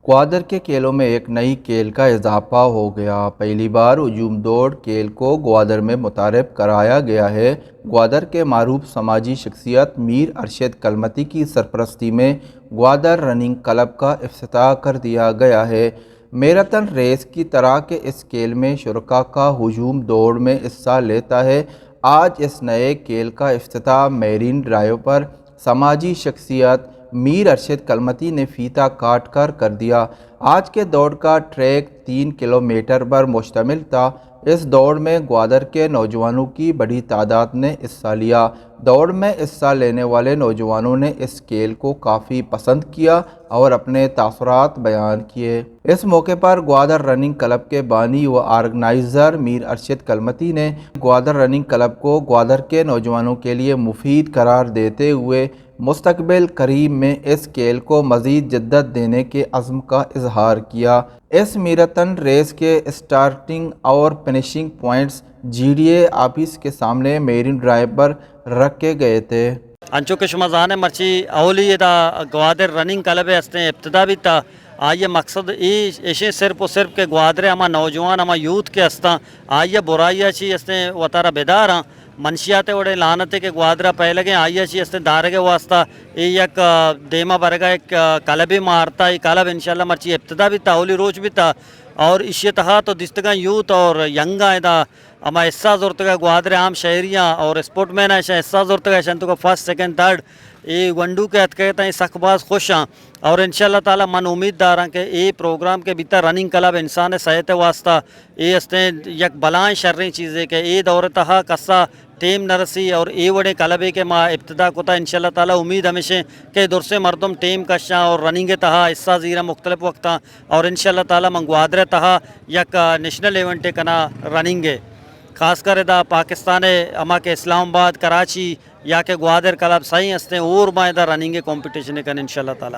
گوادر کے کھیلوں میں ایک نئی کھیل کا اضافہ ہو گیا۔ پہلی بار ہجوم دوڑ کھیل کو گوادر میں متعارف کرایا گیا ہے۔ گوادر کے معروف سماجی شخصیت میر ارشد کلمتی کی سرپرستی میں گوادر رننگ کلب کا افتتاح کر دیا گیا ہے۔ میراتھن ریس کی طرح کے اس کھیل میں شرکاء کا ہجوم دوڑ میں حصہ لیتا ہے۔ آج اس نئے کھیل کا افتتاح میرین ڈرائیو پر سماجی شخصیت میر ارشد کلمتی نے فیتہ کاٹ کر دیا۔ آج کے دوڑ کا ٹریک 3 کلومیٹر پر مشتمل تھا۔ اس دوڑ میں گوادر کے نوجوانوں کی بڑی تعداد نے حصہ لیا۔ دوڑ میں حصہ لینے والے نوجوانوں نے اس کھیل کو کافی پسند کیا اور اپنے تاثرات بیان کیے۔ اس موقع پر گوادر رننگ کلب کے بانی و آرگنائزر میر ارشد کلمتی نے گوادر رننگ کلب کو گوادر کے نوجوانوں کے لیے مفید قرار دیتے ہوئے مستقبل قریب میں اس کھیل کو مزید جدت دینے کے عزم کا اظہار کیا۔ اس میراتھن ریس کے اسٹارٹنگ اور finishing points G D A office کے سامنے میرین ڈرائیو پر رکھے گئے تھے۔ انچو کہ شما زانے مرچی اولی دا گوادر رننگ کلب ہے ابتدا بھی تا آئیے مقصد ایشے صرف و صرف کہ گوادر ہما نوجوان ہما یوتھ کے ہستا آئیے برائیہ چی استے وطارہ بیدار ہاں منشیات وڑے لانتے کہ گوادرہ پہلے گئے آئیے چی استے دارگے واسطہ یک دیما برگا ایک کلبی مارتا یہ کلب انشاءاللہ مرچی ابتدا بھی تا اولی روچ بھی تا اور اسی تہا تو دستگاں یوتھ اور ینگاں دا اما حصہ زورتگا گوادر عام شہریاں اور اسپورٹ مین ایشا حصہ زورتگا ایشان تو کا فرسٹ سیکنڈ تھرڈ یہ ونڈو کے ہتھ کہتا ہے سخ باز خوش ہاں اور انشاءاللہ تعالی من امید داراں کہ یہ پروگرام کے بیتا رننگ کلب انسان صحت واسطہ یہ استے یک بلائیں شرری چیزیں کہ یہ دور تہا کسا ٹیم نرسی اور اے وڑے کلبے کے ما ابتدا کو تا انشاءاللہ تعالی امید ہمیشہ کہ دور سے مردم ٹیم کشاں اور رننگ تہا حصہ زیرہ مختلف وقتاں اور انشاءاللہ تعالی من گوادر تہا یک نیشنل ایونٹ کنا رننگ ہے خاص کر دا پاکستان اما کے اسلام آباد کراچی یا کہ گوادر کلب صحیح ہستے اور مائدہ رننگ کمپٹیشن کن انشاءاللہ تعالی